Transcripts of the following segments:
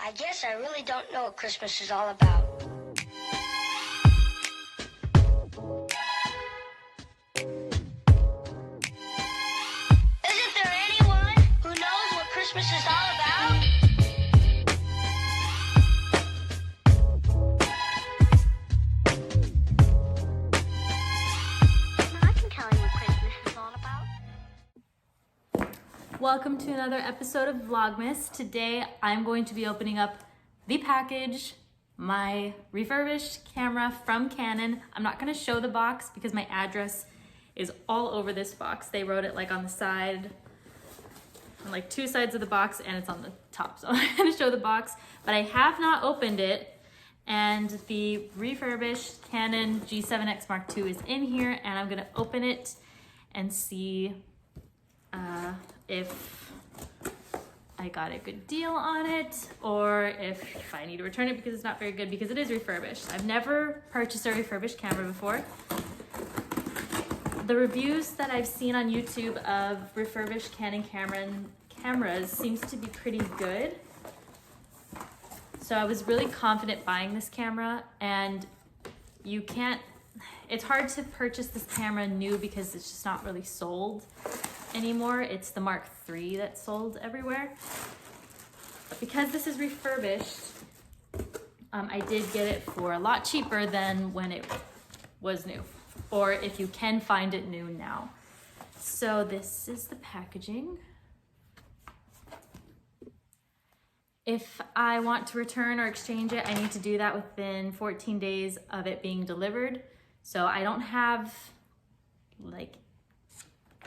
I guess I really don't know what Christmas is all about. Isn't there anyone who knows what Christmas is all about? I can tell you what Christmas is all about. Welcome to another episode of Vlogmas. Today I'm going to be opening up the package, my refurbished camera from Canon. I'm not going to show the box because my address is all over this box. They wrote it like on the side, on like two sides of the box, and it's on the top. So I'm not going to show the box, but I have not opened it. And the refurbished Canon G7X Mark II is in here, and I'm going to open it and see if I got a good deal on it or if I need to return it because it's not very good, because it is refurbished. I've never purchased a refurbished camera before. The reviews that I've seen on YouTube of refurbished Canon cameras seems to be pretty good. So I was really confident buying this camera, and it's hard to purchase this camera new because it's just not really sold anymore. It's the Mark III that's sold everywhere. But because this is refurbished, I did get it for a lot cheaper than when it was new, or if you can find it new now. So this is the packaging. If I want to return or exchange it, I need to do that within 14 days of it being delivered. So I don't have like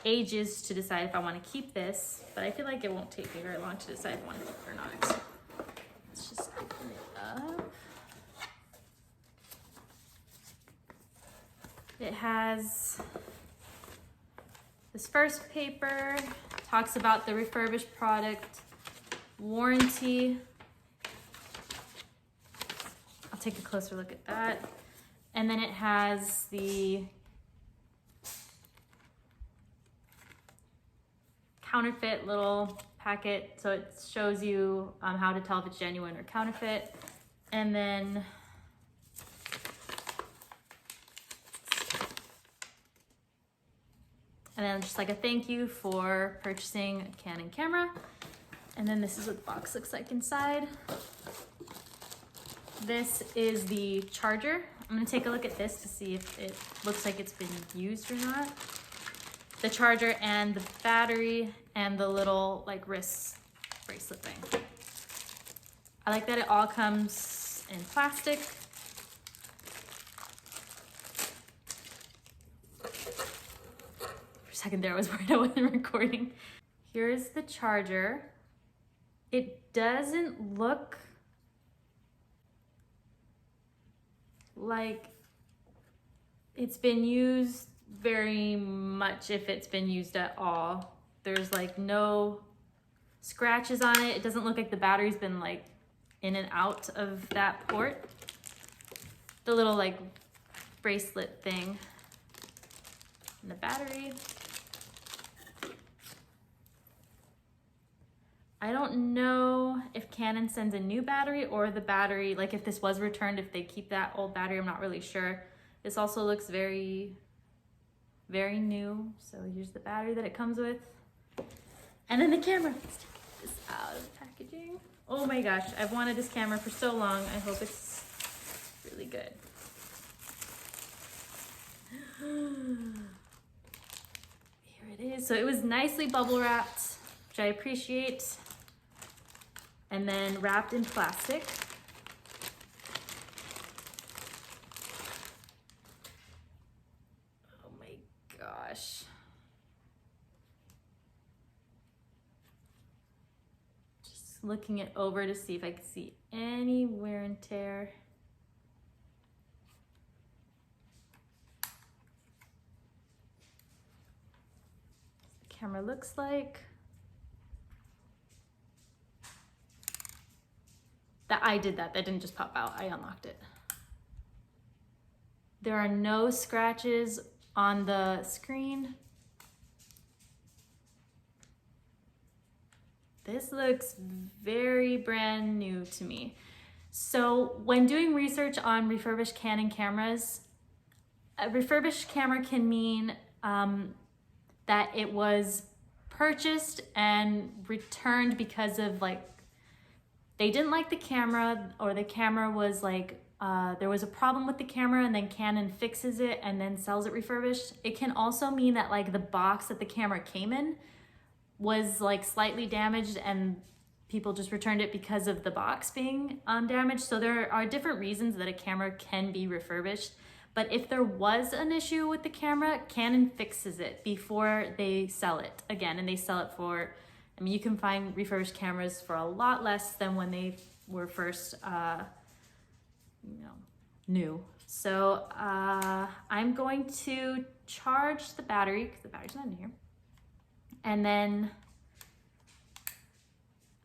ages to decide if I want to keep this, but I feel like it won't take me very long to decide if I want to keep it or not. Let's just open it up. It has this first paper, talks about the refurbished product, warranty. I'll take a closer look at that. And then it has the counterfeit little packet, so it shows you how to tell if it's genuine or counterfeit. And then just like a thank you for purchasing a Canon camera. And then this is what the box looks like inside. This is the charger. I'm gonna take a look at this to see if it looks like it's been used or not. The charger and the battery and the little like wrist bracelet thing. I like that it all comes in plastic. For a second there I was worried I wasn't recording. Here's the charger. It doesn't look like it's been used very much, if it's been used at all. There's like no scratches on it. It doesn't look like the battery's been like in and out of that port. The little like bracelet thing and the battery. I don't know if Canon sends a new battery or the battery, like if this was returned, if they keep that old battery, I'm not really sure. This also looks very new. So here's the battery that it comes with. And then the camera. Let's take this out of the packaging. Oh my gosh, I've wanted this camera for so long. I hope it's really good. Here it is. So it was nicely bubble wrapped, which I appreciate. And then wrapped in plastic. Oh my gosh. Just looking it over to see if I can see any wear and tear. The camera looks like. That I did that didn't just pop out, I unlocked it. There are no scratches on the screen. this looks very brand new to me. So when doing research on refurbished Canon cameras, a refurbished camera can mean that it was purchased and returned because of like, they didn't like the camera, or the camera was like, there was a problem with the camera and then Canon fixes it and then sells it refurbished. It can also mean that like the box that the camera came in was like slightly damaged and people just returned it because of the box being damaged. So there are different reasons that a camera can be refurbished. But if there was an issue with the camera, Canon fixes it before they sell it again. And they sell it for, I mean, you can find refurbished cameras for a lot less than when they were first, new. So I'm going to charge the battery, because the battery's not in here. And then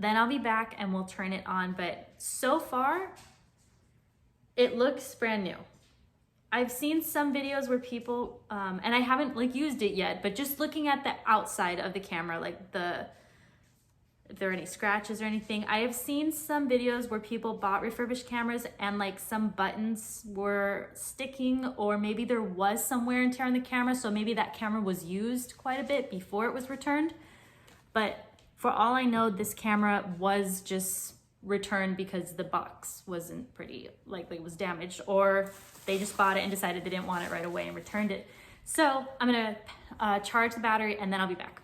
I'll be back and we'll turn it on. But so far, it looks brand new. I've seen some videos where people, and I haven't like used it yet, but just looking at the outside of the camera, like if there are any scratches or anything. I have seen some videos where people bought refurbished cameras and like some buttons were sticking, or maybe there was some wear and tear on the camera. So maybe that camera was used quite a bit before it was returned. But for all I know, this camera was just returned because the box wasn't pretty, likely was damaged, or they just bought it and decided they didn't want it right away and returned it. So I'm gonna charge the battery and then I'll be back.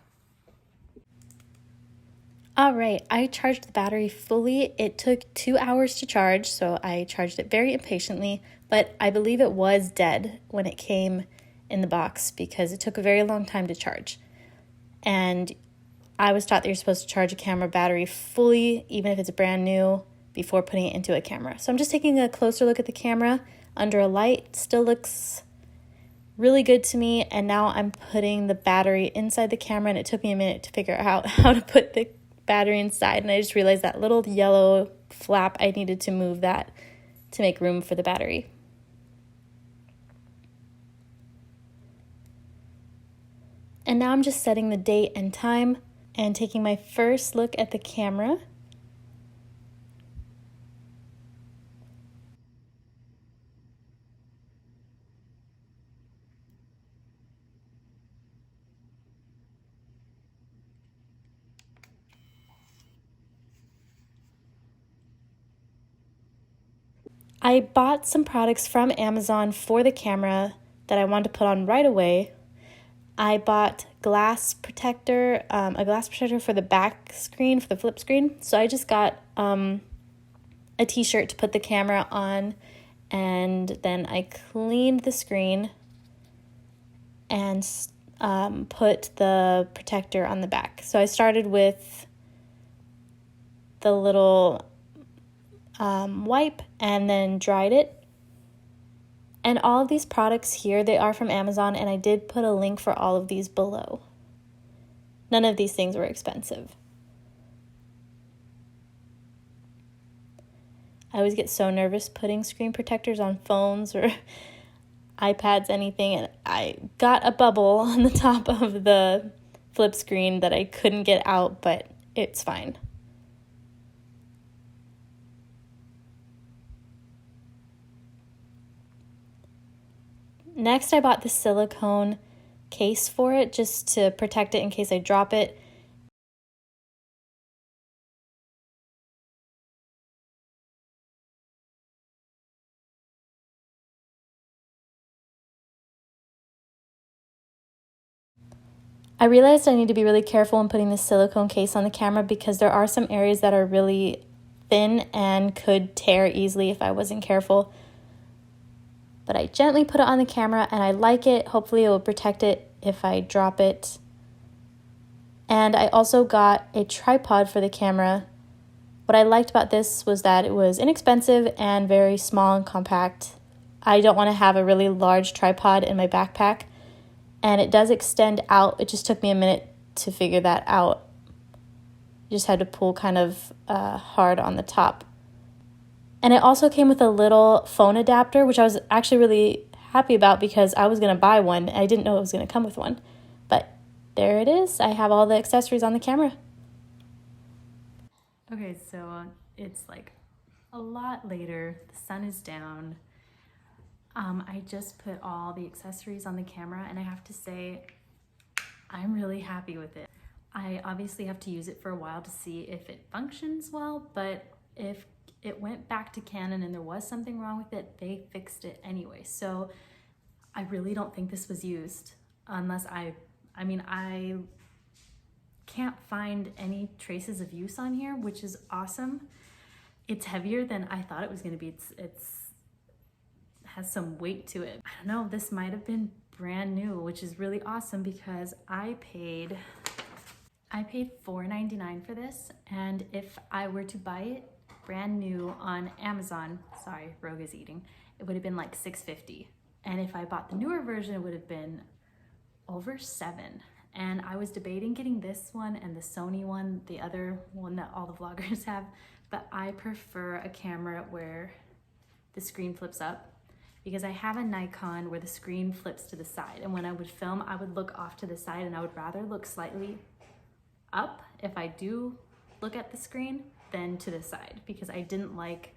All right, I charged the battery fully. It took 2 hours to charge, so I charged it very impatiently, but I believe it was dead when it came in the box because it took a very long time to charge. And I was taught that you're supposed to charge a camera battery fully, even if it's brand new, before putting it into a camera. So I'm just taking a closer look at the camera under a light. Still looks really good to me. And now I'm putting the battery inside the camera, and it took me a minute to figure out how to put the battery inside. And I just realized that little yellow flap, I needed to move that to make room for the battery. And now I'm just setting the date and time and taking my first look at the camera. I bought some products from Amazon for the camera that I wanted to put on right away. I bought glass protector, a glass protector for the back screen, for the flip screen. So I just got a t-shirt to put the camera on, and then I cleaned the screen and put the protector on the back. So I started with the little wipe and then dried it. And all of these products here, they are from Amazon, and I did put a link for all of these below. None of these things were expensive. I always get so nervous putting screen protectors on phones or iPads, anything, and I got a bubble on the top of the flip screen that I couldn't get out, but it's fine. Next, I bought the silicone case for it just to protect it in case I drop it. I realized I need to be really careful in putting this silicone case on the camera because there are some areas that are really thin and could tear easily if I wasn't careful. But I gently put it on the camera and I like it. Hopefully it will protect it if I drop it. And I also got a tripod for the camera. What I liked about this was that it was inexpensive and very small and compact. I don't want to have a really large tripod in my backpack. And it does extend out. It just took me a minute to figure that out. You just had to pull kind of hard on the top. And it also came with a little phone adapter, which I was actually really happy about because I was going to buy one. I didn't know it was going to come with one. But there it is. I have all the accessories on the camera. Okay, so it's like a lot later. The sun is down. I just put all the accessories on the camera and I have to say, I'm really happy with it. I obviously have to use it for a while to see if it functions well, but if it went back to Canon and there was something wrong with it, they fixed it anyway. So I really don't think this was used unless I can't find any traces of use on here, which is awesome. It's heavier than I thought it was gonna be. It's has some weight to it. I don't know, this might have been brand new, which is really awesome because I paid $4.99 for this, and if I were to buy it brand new on Amazon, sorry, Rogue is eating, it would have been like $6.50. And if I bought the newer version, it would have been over $7. And I was debating getting this one and the Sony one, the other one that all the vloggers have, but I prefer a camera where the screen flips up, because I have a Nikon where the screen flips to the side, and when I would film, I would look off to the side, and I would rather look slightly up if I do look at the screen than to the side, because I didn't like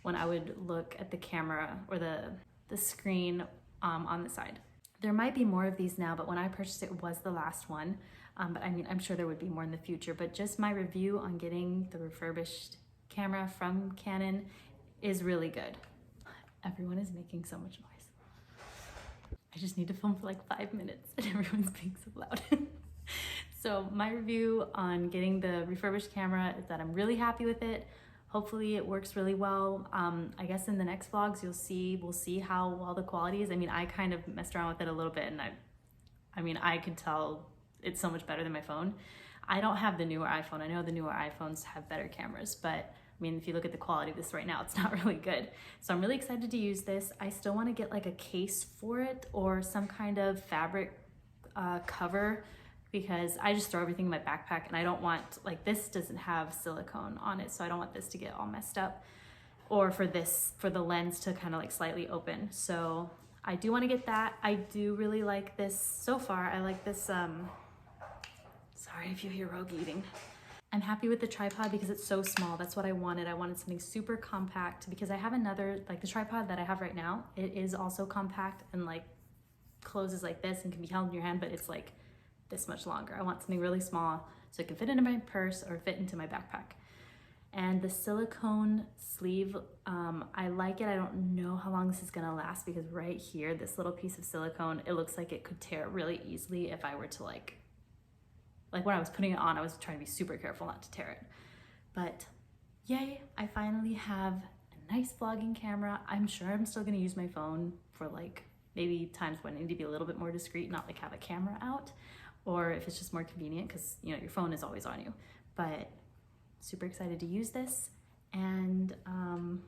when I would look at the camera or the screen on the side. There might be more of these now, but when I purchased it was the last one. But I mean, I'm sure there would be more in the future, but just my review on getting the refurbished camera from Canon is really good. Everyone is making so much noise. I just need to film for like 5 minutes and everyone's being so loud. So my review on getting the refurbished camera is that I'm really happy with it. Hopefully it works really well. I guess in the next vlogs we'll see how well the quality is. I mean, I kind of messed around with it a little bit, and I could tell it's so much better than my phone. I don't have the newer iPhone. I know the newer iPhones have better cameras, but I mean, if you look at the quality of this right now, it's not really good. So I'm really excited to use this. I still want to get like a case for it or some kind of fabric cover, because I just throw everything in my backpack and I don't want, like, this doesn't have silicone on it, so I don't want this to get all messed up, or for the lens to kind of like slightly open. So I do want to get that. I do really like this so far. I like this, sorry if you hear Rogue eating. I'm happy with the tripod because it's so small. That's what I wanted. I wanted something super compact, because I have another, like the tripod that I have right now, it is also compact and like closes like this and can be held in your hand, but it's like this much longer. I want something really small so it can fit into my purse or fit into my backpack. And the silicone sleeve, I like it. I don't know how long this is gonna last, because right here, this little piece of silicone, it looks like it could tear really easily if I were to like when I was putting it on, I was trying to be super careful not to tear it. But yay, I finally have a nice vlogging camera. I'm sure I'm still gonna use my phone for like maybe times when I need to be a little bit more discreet, not like have a camera out, or if it's just more convenient, because you know your phone is always on you. But super excited to use this, and I'm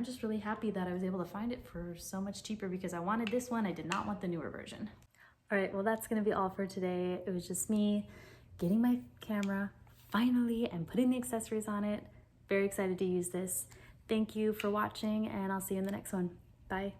just really happy that I was able to find it for so much cheaper, because I wanted this one. I did not want the newer version. All right, well, that's gonna be all for today. It was just me getting my camera finally and putting the accessories on it. Very excited to use this. Thank you for watching, and I'll see you in the next one. Bye.